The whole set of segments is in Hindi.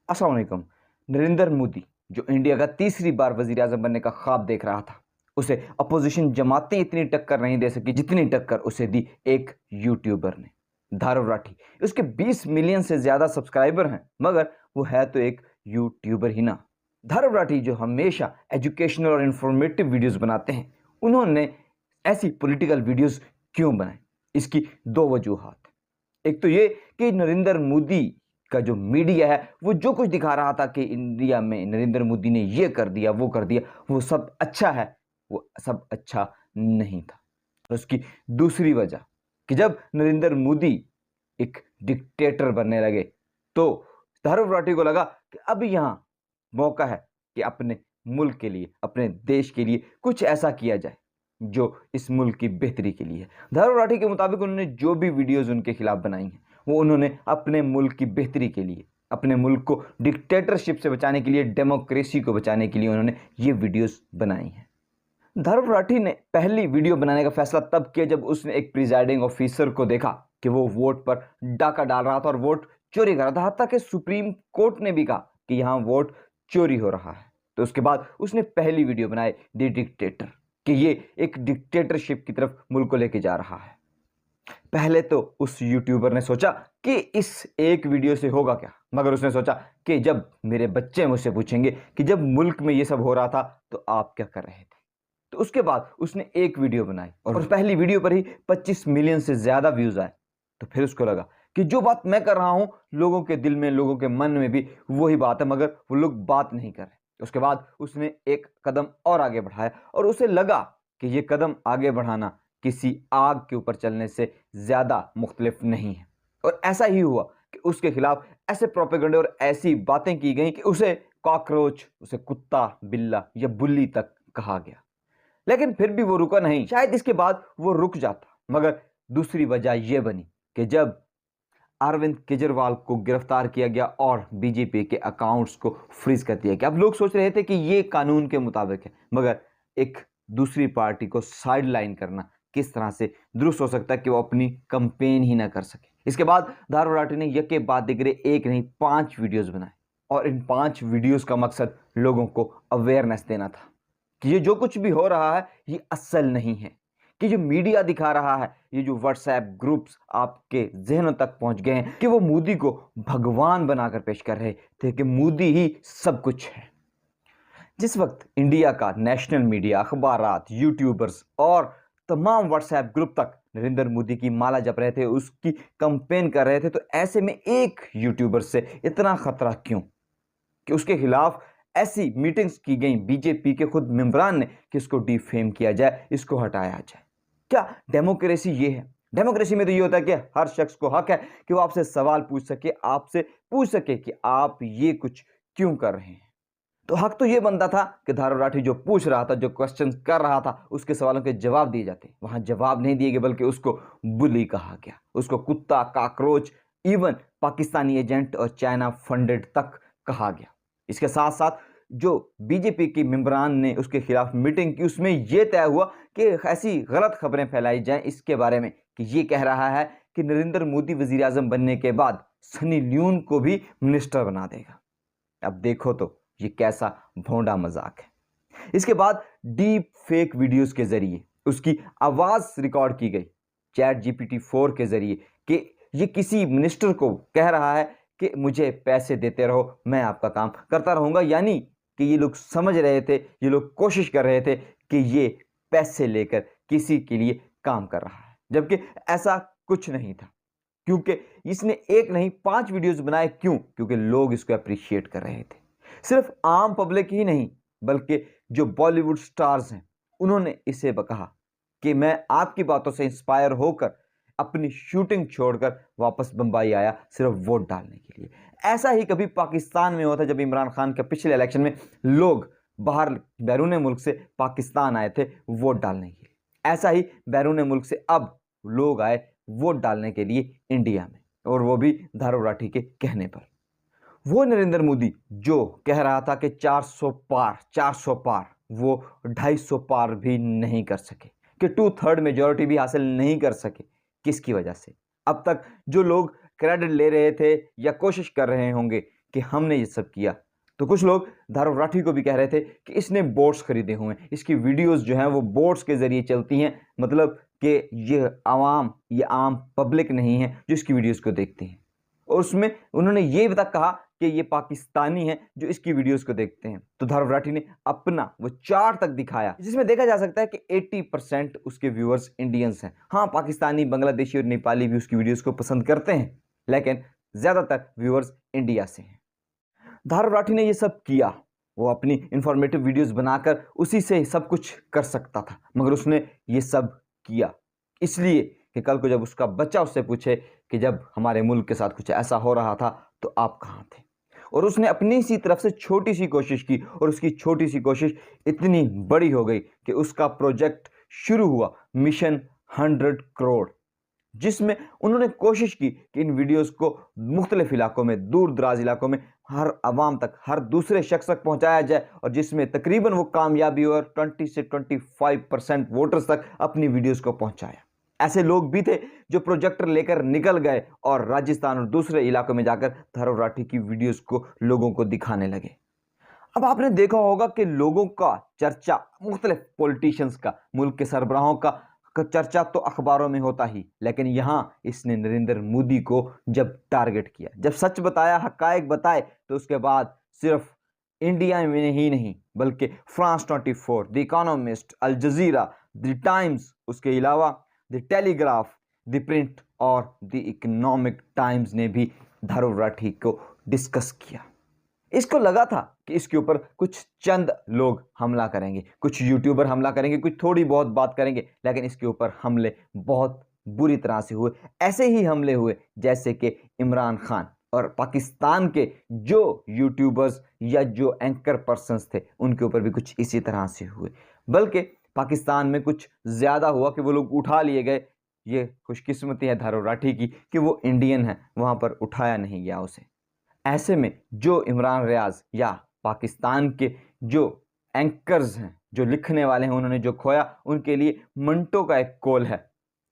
अस्सलाम वालेकुम। नरेंद्र मोदी जो इंडिया का तीसरी बार वजीर आजम बनने का ख्वाब देख रहा था, उसे अपोजिशन जमातें इतनी टक्कर नहीं दे सकी जितनी टक्कर उसे दी एक यूट्यूबर ने, धारव राठी। उसके 20 मिलियन से ज्यादा सब्सक्राइबर हैं, मगर वो है तो एक यूट्यूबर ही ना। धारव राठी जो हमेशा एजुकेशनल और इंफॉर्मेटिव वीडियोस बनाते हैं, उन्होंने ऐसी पॉलिटिकल वीडियोस क्यों बनाए? इसकी दो वजूहात। एक तो ये कि नरेंद्र मोदी का जो मीडिया है वो जो कुछ दिखा रहा था कि इंडिया में नरेंद्र मोदी ने ये कर दिया वो कर दिया, वो सब अच्छा है, वो सब अच्छा नहीं था। और उसकी दूसरी वजह कि जब नरेंद्र मोदी एक डिक्टेटर बनने लगे तो धर्म राठी को लगा कि अब यहां मौका है कि अपने मुल्क के लिए, अपने देश के लिए कुछ ऐसा किया जाए जो इस मुल्क की बेहतरी के लिए है। धर्म राठी के मुताबिक उन्होंने जो भी वीडियोस उनके खिलाफ बनाई हैं वो उन्होंने अपने मुल्क की बेहतरी के लिए, अपने मुल्क को डिक्टेटरशिप से बचाने के लिए, डेमोक्रेसी को बचाने के लिए उन्होंने ये वीडियोस बनाई हैं। धर्म राठी ने पहली वीडियो बनाने का फैसला तब किया जब उसने एक प्रिजाइडिंग ऑफिसर को देखा कि वो वोट पर डाका डाल रहा था और वोट चोरी कर रहा था। हत्ता कि सुप्रीम कोर्ट ने भी कहा कि यहां वोट चोरी हो रहा है। तो उसके बाद उसने पहली वीडियो बनाई द डिक्टेटर, कि ये एक डिक्टेटरशिप की तरफ मुल्क को लेके जा रहा है। पहले तो उस यूट्यूबर ने सोचा कि इस एक वीडियो से होगा क्या, मगर उसने सोचा कि जब मेरे बच्चे मुझसे पूछेंगे कि जब मुल्क में ये सब हो रहा था तो आप क्या कर रहे थे, तो उसके बाद उसने एक वीडियो बनाई और पहली वीडियो पर ही 25 मिलियन से ज्यादा व्यूज आए। तो फिर उसको लगा कि जो बात मैं कर रहा हूं लोगों के दिल में, लोगों के मन में भी वही बात है, मगर वो लोग बात नहीं कर रहे। उसके बाद उसने एक कदम और आगे बढ़ाया और उसे लगा कि ये कदम आगे बढ़ाना किसी आग के ऊपर चलने से ज्यादा मुख्तलिफ नहीं है। और ऐसा ही हुआ कि उसके खिलाफ ऐसे प्रोपेगेंडे और ऐसी बातें की गई कि उसे कॉकरोच, उसे कुत्ता, बिल्ला या बुल्ली तक कहा गया। लेकिन फिर भी वो रुका नहीं। शायद इसके बाद वो रुक जाता, मगर दूसरी वजह यह बनी कि जब अरविंद केजरीवाल को गिरफ्तार किया गया और बीजेपी के अकाउंट्स को फ्रीज कर दिया गया। अब लोग सोच रहे थे कि ये कानून के मुताबिक है, मगर एक दूसरी पार्टी को साइड लाइन करना किस तरह से दुरुस्त हो सकता है कि वो अपनी कंपेन ही ना कर सके। इसके बाद धारू राठी ने यके बाद दिगरे एक नहीं 5 वीडियोस बनाए और इन 5 वीडियोस का मकसद लोगों को अवेयरनेस देना था कि ये जो कुछ भी हो रहा है ये असल नहीं है, कि जो मीडिया दिखा रहा है, ये जो व्हाट्सएप ग्रुप्स आपके जहनों तक पहुंच गए हैं कि वो मोदी को भगवान बनाकर पेश कर रहे थे कि मोदी ही सब कुछ है। जिस वक्त इंडिया का नेशनल मीडिया, अखबारात, यूट्यूबर्स और तमाम व्हाट्सएप ग्रुप तक नरेंद्र मोदी की माला जप रहे थे, उसकी कंपेन कर रहे थे, तो ऐसे में एक यूट्यूबर से इतना खतरा क्यों कि उसके खिलाफ ऐसी मीटिंग्स की गई बीजेपी के खुद मेंबरान ने कि इसको डिफेम किया जाए, इसको हटाया जाए। क्या डेमोक्रेसी ये है? डेमोक्रेसी में तो ये होता है कि हर शख्स को हक है कि वो आपसे सवाल पूछ सके, आपसे पूछ सके कि आप ये कुछ क्यों कर रहे हैं। तो हक तो ये बनता था कि धारू राठी जो पूछ रहा था, जो क्वेश्चन कर रहा था, उसके सवालों के जवाब दिए जाते। वहां जवाब नहीं दिए गए, बल्कि उसको बुली कहा गया, उसको कुत्ता, काकरोच, इवन पाकिस्तानी एजेंट और चाइना फंडेड तक कहा गया। इसके साथ साथ जो बीजेपी की मेंबरान ने उसके खिलाफ मीटिंग की, उसमें यह तय हुआ कि ऐसी गलत खबरें फैलाई जाएं इसके बारे में कि ये कह रहा है कि नरेंद्र मोदी वजीर आजम बनने के बाद सनी लियोन को भी मिनिस्टर बना देगा। अब देखो तो ये कैसा भोंडा मजाक है। इसके बाद डीप फेक वीडियोस के जरिए उसकी आवाज रिकॉर्ड की गई चैट जीपीटी 4 के जरिए कि ये किसी मिनिस्टर को कह रहा है कि मुझे पैसे देते रहो, मैं आपका काम करता रहूंगा। यानी कि ये लोग समझ रहे थे, ये लोग कोशिश कर रहे थे कि ये पैसे लेकर किसी के लिए काम कर रहा है, जबकि ऐसा कुछ नहीं था। क्योंकि इसने एक नहीं 5 वीडियोस बनाए। क्यों? क्योंकि लोग इसको अप्रिशिएट कर रहे थे। सिर्फ आम पब्लिक ही नहीं, बल्कि जो बॉलीवुड स्टार्स हैं उन्होंने इसे कहा कि मैं आपकी बातों से इंस्पायर होकर अपनी शूटिंग छोड़कर वापस बंबई आया सिर्फ वोट डालने के लिए। ऐसा ही कभी पाकिस्तान में होता जब इमरान खान के पिछले इलेक्शन में लोग बाहर बैरून मुल्क से पाकिस्तान आए थे वोट डालने के लिए, ऐसा ही बैरून मुल्क से अब लोग आए वोट डालने के लिए इंडिया में, और वो भी धारू राठी के कहने पर। वो नरेंद्र मोदी जो कह रहा था कि 400 पार 400 पार, वो 250 पार भी नहीं कर सके, कि 2/3 मेजॉरिटी भी हासिल नहीं कर सके। किसकी वजह से? अब तक जो लोग क्रेडिट ले रहे थे या कोशिश कर रहे होंगे कि हमने ये सब किया। तो कुछ लोग धारुव राठी को भी कह रहे थे कि इसने बोट्स खरीदे हुए हैं, इसकी वीडियोस जो हैं वो बोट्स के ज़रिए चलती हैं, मतलब कि ये आम पब्लिक नहीं है जो इसकी वीडियोस को देखती हैं। और उसमें उन्होंने ये भी तक कहा कि ये पाकिस्तानी हैं जो इसकी वीडियोस को देखते हैं। तो धारुव राठी ने अपना वो चार्ट तक दिखाया जिसमें देखा जा सकता है कि 80% उसके व्यूअर्स इंडियंस हैं। हाँ, पाकिस्तानी, बांग्लादेशी और नेपाली भी उसकी वीडियोस को पसंद करते हैं, लेकिन ज़्यादातर व्यूअर्स इंडिया से हैं। धारुव राठी ने ये सब किया, वो अपनी इंफॉर्मेटिव वीडियोस बनाकर उसी से सब कुछ कर सकता था, मगर उसने ये सब किया इसलिए कि कल को जब उसका बच्चा उससे पूछे कि जब हमारे मुल्क के साथ कुछ ऐसा हो रहा था तो आप कहाँ थे। और उसने अपनी सी तरफ से छोटी सी कोशिश की और उसकी छोटी सी कोशिश इतनी बड़ी हो गई कि उसका प्रोजेक्ट शुरू हुआ मिशन 100 करोड़, जिसमें उन्होंने कोशिश की कि इन वीडियोस को मुख्तलिफ इलाकों में, दूर दराज इलाकों में हर आवाम तक, हर दूसरे शख्स तक पहुंचाया जाए और जिसमें तकरीबन वो कामयाबी और 20 से 25% वोटर्स तक अपनी वीडियोस को पहुंचाया। ऐसे लोग भी थे जो प्रोजेक्टर लेकर निकल गए और राजस्थान और दूसरे इलाकों में जाकर धारुव राठी की वीडियोस को लोगों को दिखाने लगे। अब आपने देखा होगा कि लोगों का चर्चा, मुख्तलिफ पॉलिटिशियंस का, मुल्क के सरबराहों का चर्चा तो अखबारों में होता ही, लेकिन यहाँ इसने नरेंद्र मोदी को जब टारगेट किया, जब सच बताया, हकायक बताए, तो उसके बाद सिर्फ इंडिया में ही नहीं बल्कि France 24, the Economist, Al Jazeera, the Times, उसके अलावा द टेलीग्राफ, द प्रिंट और द इकोनॉमिक टाइम्स ने भी धारुव राठी को डिस्कस किया। इसको लगा था कि इसके ऊपर कुछ चंद लोग हमला करेंगे, कुछ यूट्यूबर हमला करेंगे, कुछ थोड़ी बहुत बात करेंगे, लेकिन इसके ऊपर हमले बहुत बुरी तरह से हुए। ऐसे ही हमले हुए जैसे कि इमरान खान और पाकिस्तान के जो यूट्यूबर्स या जो एंकर पर्सन्स थे उनके ऊपर भी कुछ इसी तरह से हुए, बल्कि पाकिस्तान में कुछ ज़्यादा हुआ कि वो लोग उठा लिए गए। ये खुशकिस्मती है धारुव राठी की कि वो इंडियन है, वहाँ पर उठाया नहीं गया उसे। ऐसे में जो इमरान रियाज या पाकिस्तान के जो एंकर्स हैं, जो लिखने वाले हैं, उन्होंने जो खोया, उनके लिए मंटो का एक कॉल है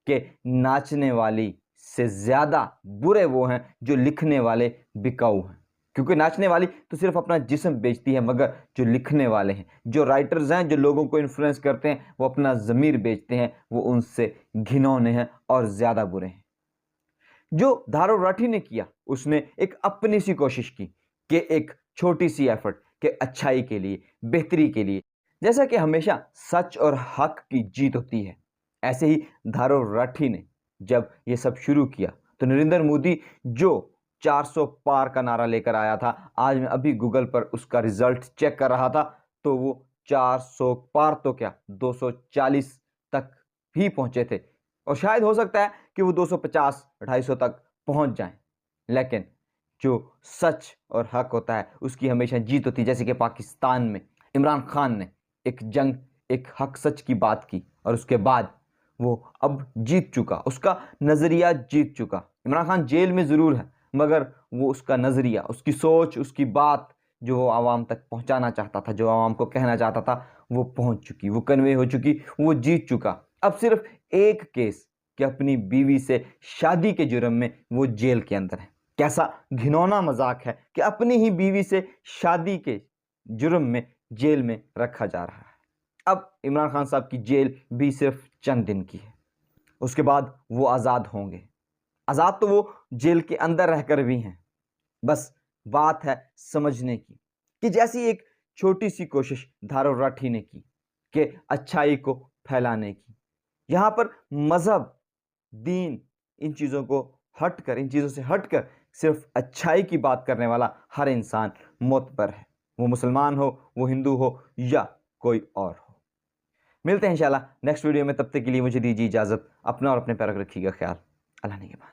कि नाचने वाली से ज़्यादा बुरे वो हैं जो लिखने वाले बिकाऊ हैं। क्योंकि नाचने वाली तो सिर्फ अपना जिस्म बेचती है, मगर जो लिखने वाले हैं, जो राइटर्स हैं, जो लोगों को इन्फ्लुएंस करते हैं, वो अपना ज़मीर बेचते हैं, वो उनसे घिनौने हैं और ज़्यादा बुरे हैं। जो धारुव राठी ने किया, उसने एक अपनी सी कोशिश की कि एक छोटी सी एफर्ट के अच्छाई के लिए, बेहतरी के लिए, जैसा कि हमेशा सच और हक की जीत होती है, ऐसे ही धारुव राठी ने जब ये सब शुरू किया तो नरेंद्र मोदी जो 400 पार का नारा लेकर आया था, आज मैं अभी गूगल पर उसका रिजल्ट चेक कर रहा था तो वो 400 पार तो क्या 240 तक भी पहुंचे थे, और शायद हो सकता है कि वो 250-250 तक पहुंच जाएं, लेकिन जो सच और हक होता है उसकी हमेशा जीत होती है। जैसे कि पाकिस्तान में इमरान खान ने एक जंग, एक हक सच की बात की और उसके बाद वो अब जीत चुका, उसका नज़रिया जीत चुका। इमरान खान जेल में ज़रूर है, मगर वो उसका नज़रिया, उसकी सोच, उसकी बात जो वो आवाम तक पहुंचाना चाहता था, जो आवाम को कहना चाहता था, वो पहुंच चुकी, वो कन्वे हो चुकी, वो जीत चुका। अब सिर्फ एक केस कि अपनी बीवी से शादी के जुर्म में वो जेल के अंदर है। कैसा घिनौना मजाक है कि अपनी ही बीवी से शादी के जुर्म में जेल में रखा जा रहा है। अब इमरान खान साहब की जेल भी सिर्फ चंद दिन की है, उसके बाद वो आज़ाद होंगे। आज़ाद तो वो जेल के अंदर रहकर भी हैं, बस बात है समझने की कि जैसी एक छोटी सी कोशिश धारुव राठी ने की कि अच्छाई को फैलाने की, यहाँ पर मज़हब, दीन, इन चीज़ों को हटकर, इन चीज़ों से हटकर सिर्फ अच्छाई की बात करने वाला हर इंसान मोतबर है, वो मुसलमान हो, वो हिंदू हो या कोई और हो। मिलते हैं इंशाल्लाह नेक्स्ट वीडियो में, तब तक के लिए मुझे दीजिए इजाज़त। अपना और अपने प्यार का रखिएगा ख्याल। अल्लाह ने के बाद।